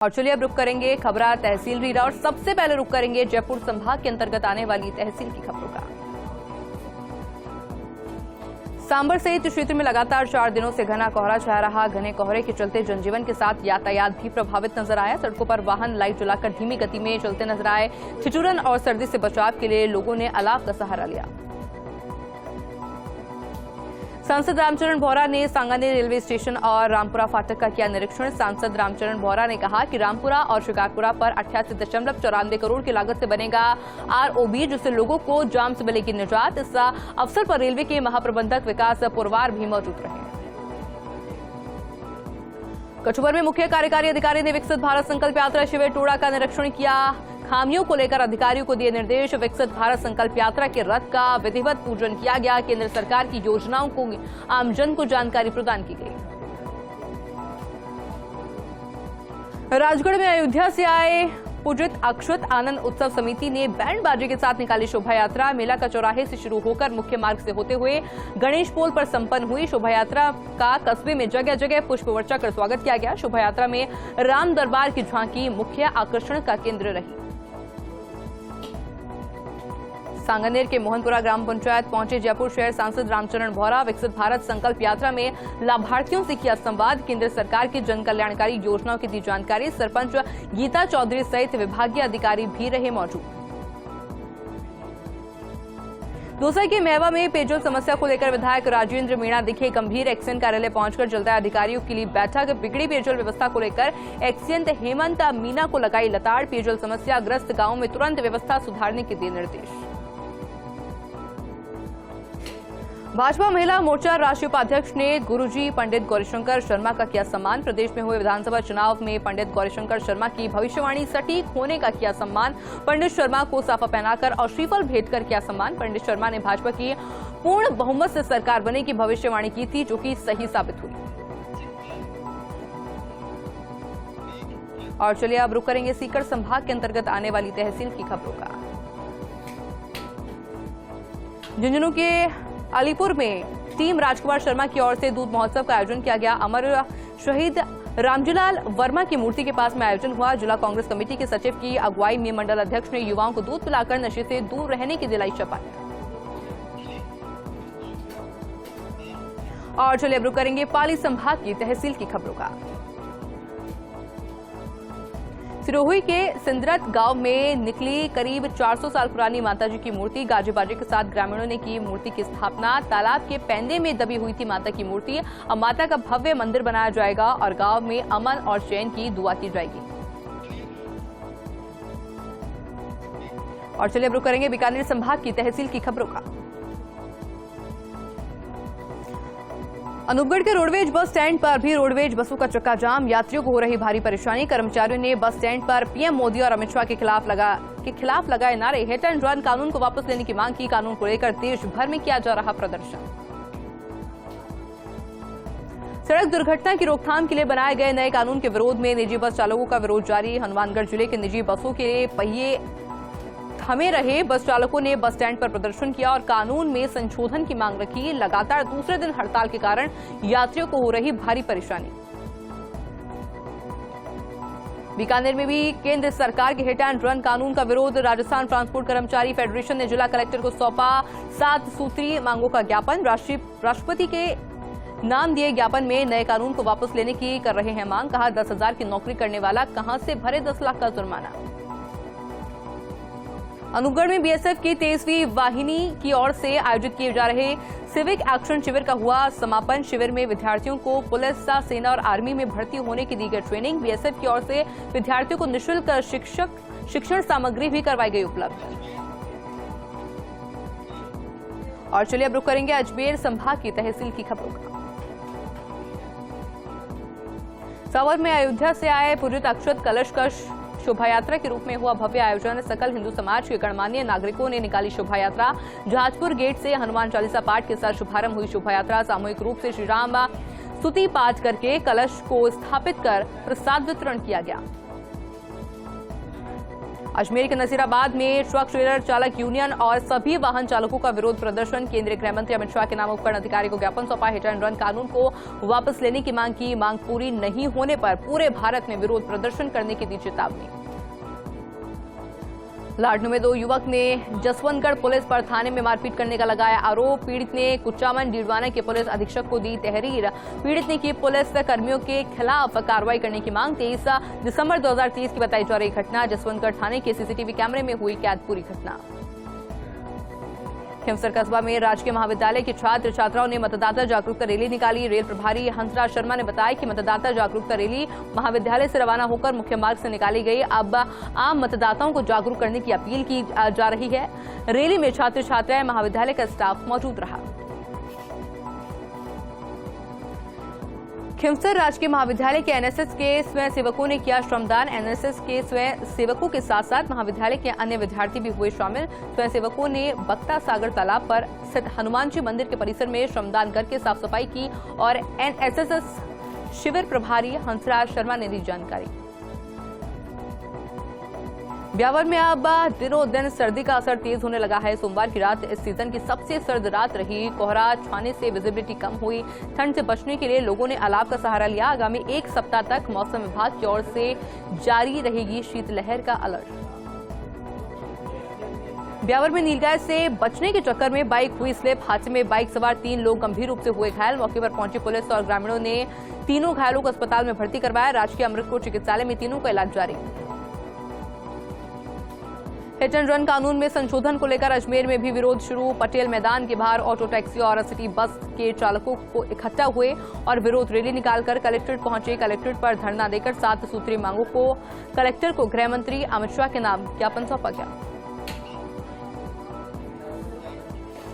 और चलिए अब रुक करेंगे खबरा तहसील रीरा और सबसे पहले रुक करेंगे जयपुर संभाग के अंतर्गत आने वाली तहसील की खबरों का। सांबर सहित क्षेत्र में लगातार 4 दिनों से घना कोहरा छाया रहा। घने कोहरे के चलते जनजीवन के साथ यातायात भी प्रभावित नजर आया। सड़कों पर वाहन लाइट जलाकर धीमी गति में चलते नजर आए। ठिठुरन और सर्दी से बचाव के लिए लोगों ने अलाव का सहारा लिया। सांसद रामचरण बोहरा ने सांगानेर रेलवे स्टेशन और रामपुरा फाटक का किया निरीक्षण। सांसद रामचरण बोहरा ने कहा कि रामपुरा और शिकारपुरा पर 88.94 करोड़ की लागत से बनेगा आरओबी, जिससे लोगों को जाम से मिलेगी निजात। इस अवसर पर रेलवे के महाप्रबंधक विकास पुरवार भी मौजूद रहे। कचुबर में मुख्य कार्यकारी अधिकारी ने विकसित भारत संकल्प यात्रा शिविर टोड़ा का निरीक्षण किया। खामियों को लेकर अधिकारियों को दिए निर्देश। विकसित भारत संकल्प यात्रा के रथ का विधिवत पूजन किया गया। केंद्र सरकार की योजनाओं को आमजन को जानकारी प्रदान की गई। राजगढ़ में अयोध्या से आए पूजित अक्षत आनंद उत्सव समिति ने बैंड बाजे के साथ निकाली शोभा यात्रा। मेला का चौराहे से शुरू होकर मुख्य मार्ग से होते हुए गणेश पोल पर संपन्न हुई। शोभा यात्रा का कस्बे में जगह जगह पुष्प वर्षा कर स्वागत किया गया। शोभा यात्रा में राम दरबार की झांकी मुख्य आकर्षण का केंद्र रही। सांगानेर के मोहनपुरा ग्राम पंचायत पहुंचे जयपुर शहर सांसद रामचरण बोहरा। विकसित भारत संकल्प यात्रा में लाभार्थियों से किया संवाद। केंद्र सरकार की जन कल्याणकारी योजनाओं की दी जानकारी। सरपंच गीता चौधरी सहित विभागीय अधिकारी भी रहे मौजूद। दौसा के मेवा में पेयजल समस्या को लेकर विधायक राजेंद्र मीणा दिखे गंभीर। एक्सीएन कार्यालय पहुंचकर जलदाय अधिकारियों के लिए बैठक। बिगड़ी पेयजल व्यवस्था को लेकर एक्सीएन हेमंत मीणा को लगाई लताड़। पेयजल समस्या ग्रस्त गांवों में तुरंत व्यवस्था सुधारने के दिए निर्देश। भाजपा महिला मोर्चा राष्ट्रीय उपाध्यक्ष ने गुरुजी पंडित गौरीशंकर शर्मा का किया सम्मान। प्रदेश में हुए विधानसभा चुनाव में पंडित गौरीशंकर शर्मा की भविष्यवाणी सटीक होने का किया सम्मान। पंडित शर्मा को साफा पहनाकर और श्रीफल भेंट कर किया सम्मान। पंडित शर्मा ने भाजपा की पूर्ण बहुमत से सरकार बनने की भविष्यवाणी की थी, जो कि सही साबित हुई। और चलिए अब रुक करेंगे सीकर संभाग के अंतर्गत आने वाली तहसील की खबरों का। झुंझुनू के अलीपुर में टीम राजकुमार शर्मा की ओर से दूध महोत्सव का आयोजन किया गया। अमर शहीद रामजीलाल वर्मा की मूर्ति के पास में आयोजन हुआ। जिला कांग्रेस कमेटी के सचिव की अगुवाई में मंडल अध्यक्ष ने युवाओं को दूध पिलाकर नशे से दूर रहने की दिलाई शपथ। और चलिए अब रुक करेंगे पाली संभाग की तहसील की खबरों का। सिरोही के सिंदरत गांव में निकली करीब 400 साल पुरानी माताजी की मूर्ति। गाजे बाजे के साथ ग्रामीणों ने की मूर्ति की स्थापना। तालाब के पैंदे में दबी हुई थी माता की मूर्ति। अब माता का भव्य मंदिर बनाया जाएगा और गांव में अमन और चैन की दुआ की जाएगी। और चलिए अब रुक करेंगे बीकानेर संभाग की तहसील की खबरों का। अनूपगढ़ के रोडवेज बस स्टैंड पर भी रोडवेज बसों का चक्का जाम। यात्रियों को हो रही भारी परेशानी। कर्मचारियों ने बस स्टैंड पर पीएम मोदी और अमित शाह के खिलाफ लगाए नारे। हिट एंड रन कानून को वापस लेने की मांग की। कानून को लेकर देश भर में किया जा रहा प्रदर्शन। सड़क दुर्घटना की रोकथाम के लिए बनाए गए नए कानून के विरोध में निजी बस चालकों का विरोध जारी। हनुमानगढ़ जिले के निजी बसों के पहिए थमे रहे। बस चालकों ने बस स्टैंड पर प्रदर्शन किया और कानून में संशोधन की मांग रखी। लगातार दूसरे दिन हड़ताल के कारण यात्रियों को हो रही भारी परेशानी। बीकानेर में भी केंद्र सरकार के हिट एंड रन कानून का विरोध। राजस्थान ट्रांसपोर्ट कर्मचारी फेडरेशन ने जिला कलेक्टर को सौंपा 7 सूत्रीय मांगों का ज्ञापन। राष्ट्रपति के नाम दिए ज्ञापन में नए कानून को वापस लेने की कर रहे हैं मांग। कहा 10,000 की नौकरी करने वाला कहां से भरे 10 लाख का जुर्माना। अनूपगढ़ में बीएसएफ की 23वीं वाहिनी की ओर से आयोजित किए जा रहे सिविक एक्शन शिविर का हुआ समापन। शिविर में विद्यार्थियों को पुलिस, सेना और आर्मी में भर्ती होने की दी गई ट्रेनिंग। बीएसएफ की ओर से विद्यार्थियों को निःशुल्क शिक्षण सामग्री भी करवाई गई उपलब्ध। और चलिए अब रुक करेंगे अजमेर संभाग की तहसील की खबरों का। सावर में अयोध्या से आए पूजित अक्षत कलश का शोभा यात्रा के रूप में हुआ भव्य आयोजन। सकल हिंदू समाज के गणमान्य नागरिकों ने निकाली शोभा यात्रा। जहाजपुर गेट से हनुमान चालीसा पाठ के साथ शुभारंभ हुई शोभा यात्रा। सामूहिक रूप से श्रीराम स्तुति पाठ करके कलश को स्थापित कर प्रसाद वितरण किया गया। अजमेर के नसीराबाद में ट्रक ट्रेलर चालक यूनियन और सभी वाहन चालकों का विरोध प्रदर्शन। केंद्रीय गृह मंत्री अमित शाह के नाम उपकरण अधिकारी को ज्ञापन सौंपा। हिट एंड रन कानून को वापस लेने की मांग की। मांग पूरी नहीं होने पर पूरे भारत में विरोध प्रदर्शन करने की दी चेतावनी। लाडनू में 2 युवक ने जसवंतगढ़ पुलिस पर थाने में मारपीट करने का लगाया आरोप। पीड़ित ने कुचामन डीडवाना के पुलिस अधीक्षक को दी तहरीर। पीड़ित ने की पुलिस कर्मियों के खिलाफ कार्रवाई करने की मांग। 23 दिसंबर 2023 की बताई जा रही घटना। जसवंतगढ़ थाने के सीसीटीवी कैमरे में हुई कैद पूरी घटना। खिमसर कस्बा में राजकीय महाविद्यालय के छात्र छात्राओं ने मतदाता जागरूकता रैली निकाली। रेल प्रभारी हंसराज शर्मा ने बताया कि मतदाता जागरूकता रैली महाविद्यालय से रवाना होकर मुख्य मार्ग से निकाली गई। अब आम मतदाताओं को जागरूक करने की अपील की जा रही है। रैली में छात्र छात्राएं, महाविद्यालय का स्टाफ मौजूद रहा। खिमसर राजकीय महाविद्यालय के एनएसएस के स्वयं सेवकों ने किया श्रमदान। एनएसएस के स्वयं सेवकों के साथ साथ महाविद्यालय के अन्य विद्यार्थी भी हुए शामिल। स्वयं सेवकों ने बक्ता सागर तालाब पर स्थित हनुमान जी मंदिर के परिसर में श्रमदान करके साफ सफाई की और एनएसएस शिविर प्रभारी हंसराज शर्मा ने दी जानकारी। ब्यावर में अब दिनों दिन सर्दी का असर तेज होने लगा है। सोमवार की रात इस सीजन की सबसे सर्द रात रही। कोहरा छाने से विजिबिलिटी कम हुई। ठंड से बचने के लिए लोगों ने अलाव का सहारा लिया। आगामी 1 सप्ताह तक मौसम विभाग की ओर से जारी रहेगी शीतलहर का अलर्ट। ब्यावर में नीलगाय से बचने के चक्कर में बाइक हुई स्लिप। हादसे में बाइक सवार 3 लोग गंभीर रूप से हुए घायल। मौके पर पहुंची पुलिस और ग्रामीणों ने तीनों घायलों को अस्पताल में भर्ती करवाया। राजकीय अमृतपुर चिकित्सालय में तीनों का इलाज जारी। हिट एंड रन कानून में संशोधन को लेकर अजमेर में भी विरोध शुरू। पटेल मैदान के बाहर ऑटो टैक्सी और सिटी बस के चालकों को इकट्ठा हुए और विरोध रैली निकालकर कलेक्ट्रेट पहुंचे। कलेक्ट्रेट पर धरना देकर 7 सूत्रीय मांगों को कलेक्टर को गृह मंत्री अमित शाह के नाम ज्ञापन सौंपा गया।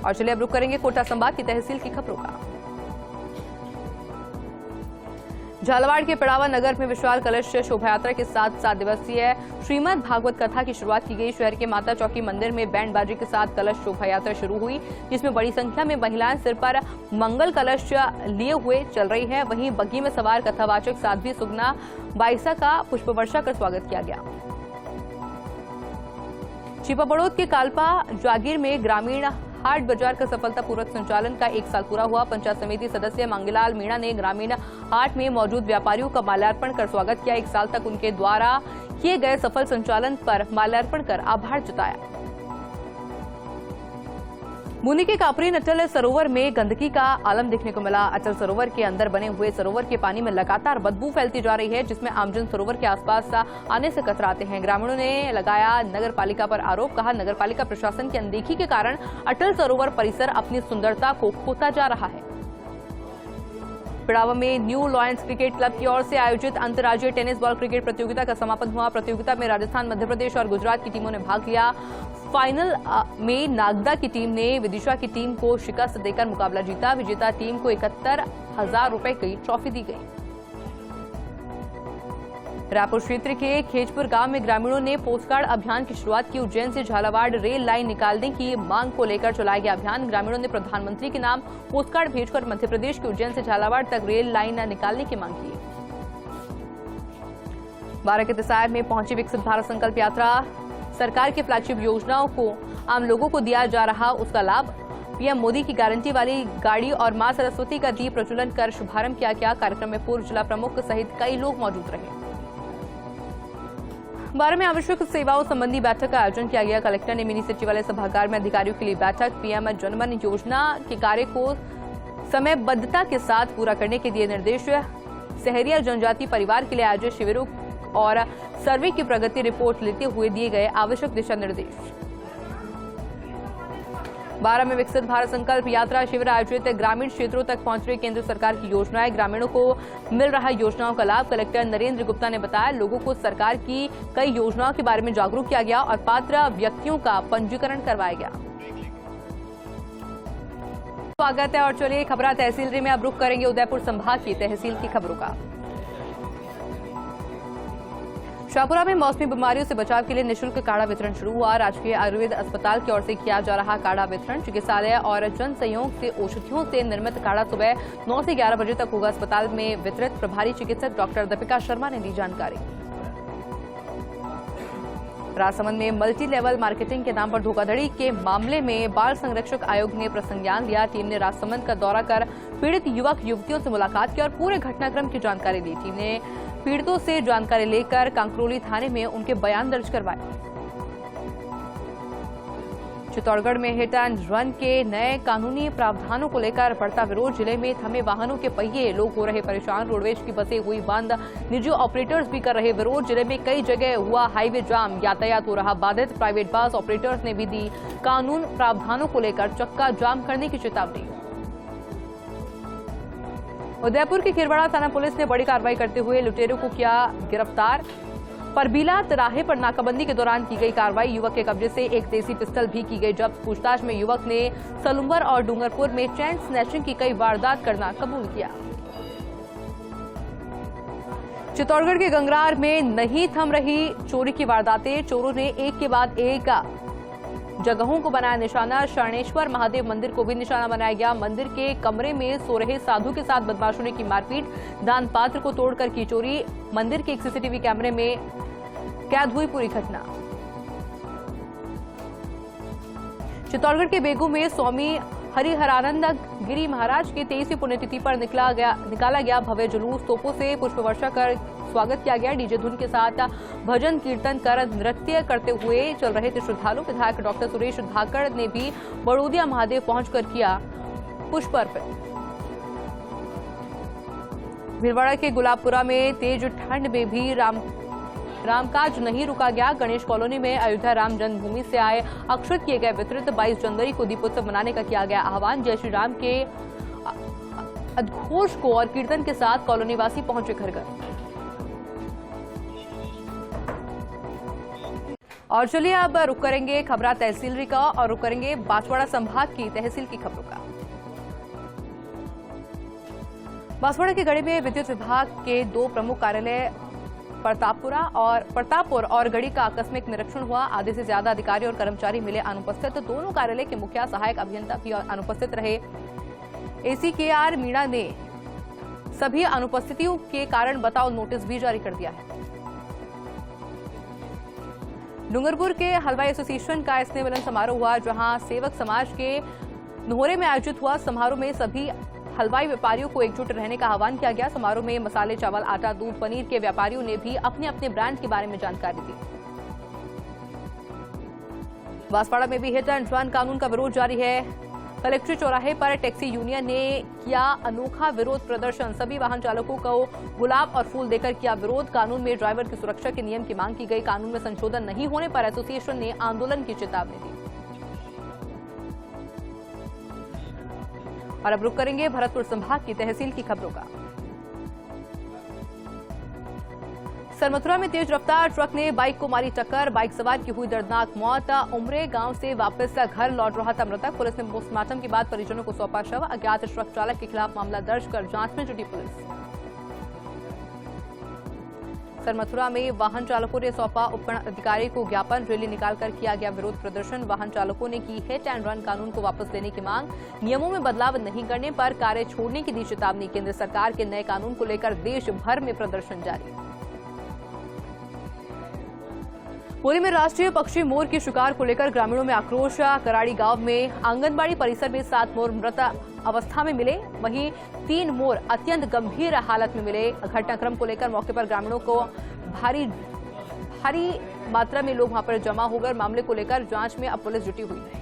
और चलिए अब रुक करेंगे कोटा संभाग की तहसील की खबरों का। झालावाड़ के पिड़ावा नगर में विशाल कलश शोभा यात्रा के साथ 7 दिवसीय श्रीमद् भागवत कथा की शुरुआत की गई। शहर के माता चौकी मंदिर में बैंड बाजी के साथ कलश शोभा यात्रा शुरू हुई, जिसमें बड़ी संख्या में महिलाएं सिर पर मंगल कलश लिए हुए चल रही हैं। वहीं बग्गी में सवार कथावाचक साध्वी सुगना बाइसा का पुष्प वर्षा कर स्वागत किया गया। छिपा बड़ौद के कालपा जागीर में ग्रामीण हाट बाजार का सफलतापूर्वक संचालन का 1 साल पूरा हुआ। पंचायत समिति सदस्य मांगीलाल मीणा ने ग्रामीण हाट में मौजूद व्यापारियों का माल्यार्पण कर स्वागत किया। 1 साल तक उनके द्वारा किए गए सफल संचालन पर माल्यार्पण कर आभार जताया। बूंदी के कापरीन अटल सरोवर में गंदगी का आलम देखने को मिला। अटल सरोवर के अंदर बने हुए सरोवर के पानी में लगातार बदबू फैलती जा रही है, जिसमें आमजन सरोवर के आसपास आने से कतराते हैं। ग्रामीणों ने लगाया नगर पालिका पर आरोप। कहा, नगर पालिका प्रशासन की अनदेखी के कारण अटल सरोवर परिसर अपनी सुंदरता को खोता जा रहा है। पिड़ावा में न्यू लॉयंस क्रिकेट क्लब की ओर से आयोजित अंतर्राज्यीय टेनिस बॉल क्रिकेट प्रतियोगिता का समापन हुआ। प्रतियोगिता में राजस्थान, मध्य प्रदेश और गुजरात की टीमों ने भाग लिया। फाइनल में नागदा की टीम ने विदिशा की टीम को शिकस्त देकर मुकाबला जीता। विजेता टीम को 71,000 रुपए की ट्रॉफी दी गई। रायपुर क्षेत्र के खेजपुर गांव में ग्रामीणों ने पोस्टकार्ड अभियान की शुरुआत की। उज्जैन से झालावाड़ रेल लाइन निकालने की मांग को लेकर चलाया गया अभियान। ग्रामीणों ने प्रधानमंत्री के नाम पोस्टकार्ड भेजकर मध्य प्रदेश के उज्जैन से झालावाड़ तक रेल लाइन निकालने की मांग की। बारां के तिसायर में पहुंची विकसित भारत संकल्प यात्रा। सरकार की फ्लैगशिप योजनाओं को आम लोगों को दिया जा रहा उसका लाभ। पीएम मोदी की गारंटी वाली गाड़ी और मां सरस्वती का दीप प्रज्वलन कर शुभारंभ किया गया। कार्यक्रम में पूर्व जिला प्रमुख सहित कई लोग मौजूद रहे। बारां में आवश्यक सेवाओं संबंधी बैठक का आयोजन किया गया। कलेक्टर ने मिनी सचिवालय सभागार में अधिकारियों के लिए बैठक। पीएम जनमन योजना के कार्य को समयबद्धता के साथ पूरा करने के दिए निर्देश। सहरिया जनजाति परिवार के लिए आयोजित शिविरों और सर्वे की प्रगति रिपोर्ट लेते हुए दिए गए आवश्यक दिशा निर्देश। बारां में विकसित भारत संकल्प यात्रा शिविर आयोजित। ग्रामीण क्षेत्रों तक पहुंच रही केंद्र सरकार की योजनाएं, ग्रामीणों को मिल रहा योजनाओं का लाभ। कलेक्टर नरेंद्र गुप्ता ने बताया, लोगों को सरकार की कई योजनाओं के बारे में जागरूक किया गया और पात्र व्यक्तियों का पंजीकरण करवाया गया। स्वागत है और चलिए खबरा तहसील में अब रुख करेंगे उदयपुर संभाग की तहसील की खबरों का। शाहपुरा में मौसमी बीमारियों से बचाव के लिए निःशुल्क काढ़ा वितरण शुरू हुआ। राजकीय आयुर्वेद अस्पताल की ओर से किया जा रहा काढ़ा वितरण। चिकित्सालय और जन सहयोग से औषधियों से निर्मित काढ़ा सुबह 9 से 11 बजे तक होगा अस्पताल में वितरित। प्रभारी चिकित्सक डॉक्टर दीपिका शर्मा ने दी जानकारी। राजसमंद में मल्टी लेवल मार्केटिंग के नाम पर धोखाधड़ी के मामले में बाल संरक्षक आयोग ने प्रसंज्ञान लिया। टीम ने राजसमंद का दौरा कर पीड़ित युवक युवतियों से मुलाकात की और पूरे घटनाक्रम की जानकारी ली। टीम ने पीड़ितों से जानकारी लेकर कांकरोली थाने में उनके बयान दर्ज करवाए। चित्तौड़गढ़ में हिट एंड रन के नए कानूनी प्रावधानों को लेकर बढ़ता विरोध। जिले में थमे वाहनों के पहिए, लोग हो रहे परेशान। रोडवेज की बसें हुई बंद, निजी ऑपरेटर्स भी कर रहे विरोध। जिले में कई जगह हुआ हाईवे जाम, यातायात हो रहा बाधित। प्राइवेट बस ऑपरेटर्स ने भी दी कानून प्रावधानों को लेकर चक्का जाम करने की चेतावनी। उदयपुर की खिरवाड़ा थाना पुलिस ने बड़ी कार्रवाई करते हुए लुटेरों को किया गिरफ्तार। परबीला तिराहे पर नाकाबंदी के दौरान की गई कार्रवाई। युवक के कब्जे से एक देसी पिस्टल भी की गई जब्त। पूछताछ में युवक ने सलुम्बर और डूंगरपुर में चैन स्नैचिंग की कई वारदात करना कबूल किया। चित्तौड़गढ़ के गंगरार में नहीं थम रही चोरी की वारदातें। चोरों ने एक के बाद एक जगहों को बनाया निशाना। शरणेश्वर महादेव मंदिर को भी निशाना बनाया गया। मंदिर के कमरे में सो रहे साधु के साथ बदमाशों ने की मारपीट। दान पात्र को तोड़कर की चोरी। मंदिर के एक सीसीटीवी कैमरे में कैद हुई पूरी घटना। चित्तौड़गढ़ के बेगू में स्वामी हरिहरानंद गिरी महाराज की 23वीं पुण्यतिथि पर निकाला गया भव्य जुलूस। तोपों से पुष्प वर्षा कर स्वागत किया गया। डीजे धुन के साथ भजन कीर्तन कर नृत्य करते हुए चल रहे थे श्रद्धालु। विधायक डॉक्टर सुरेश धाकड़ ने भी बड़ोदिया महादेव पहुंचकर किया पुष्प अर्पित। भीलवाड़ा के गुलाबपुरा में तेज ठंड में भी रामकाज नहीं रुका गया। गणेश कॉलोनी में अयोध्या राम जन्मभूमि से आए अक्षत किए गए वितरित। 22 जनवरी को दीपोत्सव मनाने का किया गया आह्वान। जय श्री राम के उद्घोष को और कीर्तन के साथ कॉलोनी वासी पहुंचे घर घर। और चलिए अब रुक करेंगे खबरा तहसीलरी का और रुक करेंगे बांसवाड़ा संभाग की तहसील की खबरों का। बांसवाड़ा के गढ़ी में विद्युत विभाग के 2 प्रमुख कार्यालय प्रतापपुर और गढ़ी का आकस्मिक निरीक्षण हुआ। आधे से ज्यादा अधिकारी और कर्मचारी मिले अनुपस्थित। दोनों कार्यालय के मुखिया सहायक अभियंता भी अनुपस्थित रहे। ACKR मीणा ने सभी अनुपस्थितियों के कारण बताओ नोटिस भी जारी कर दिया है। डूंगरपुर के हलवाई एसोसिएशन का स्नेह मिलन समारोह हुआ, जहां सेवक समाज के नोहरे में आयोजित हुआ। समारोह में सभी हलवाई व्यापारियों को एकजुट रहने का आह्वान किया गया। समारोह में मसाले, चावल, आटा, दूध, पनीर के व्यापारियों ने भी अपने अपने ब्रांड के बारे में जानकारी दी। बांसवाड़ा में भी हिट एंड रन कानून का विरोध जारी है। कलेक्ट्रेट चौराहे पर टैक्सी यूनियन ने किया अनोखा विरोध प्रदर्शन। सभी वाहन चालकों को गुलाब और फूल देकर किया विरोध। कानून में ड्राइवर की सुरक्षा के नियम की मांग की गई। कानून में संशोधन नहीं होने पर एसोसिएशन ने आंदोलन की चेतावनी दी। और अब रुक करेंगे भरतपुर संभाग की तहसील की खबरों का। सरमथुरा में तेज रफ्तार ट्रक ने बाइक को मारी टक्कर। बाइक सवार की हुई दर्दनाक मौत। उमरे गांव से वापस घर लौट रहा था मृतक। पुलिस ने पोस्टमार्टम के बाद परिजनों को सौंपा शव। अज्ञात ट्रक चालक के खिलाफ मामला दर्ज कर जांच में जुटी पुलिस। सरमथुरा में वाहन चालकों ने सौंपा उपखंड अधिकारी को ज्ञापन। रैली निकालकर किया गया विरोध प्रदर्शन। वाहन चालकों ने की हिट एंड रन कानून को वापस लेने की मांग। नियमों में बदलाव नहीं करने पर कार्य छोड़ने की दी चेतावनी। केंद्र सरकार के नए कानून को लेकर देश भर में प्रदर्शन जारी। पुरी में राष्ट्रीय पक्षी मोर के शिकार को लेकर ग्रामीणों में आक्रोश। कराड़ी गांव में आंगनबाड़ी परिसर में 7 मोर मृत अवस्था में मिले, वहीं 3 मोर अत्यंत गंभीर हालत में मिले। घटनाक्रम को लेकर मौके पर ग्रामीणों को भारी मात्रा में लोग वहां पर जमा हो गए। मामले को लेकर जांच में अब पुलिस जुटी हुई है।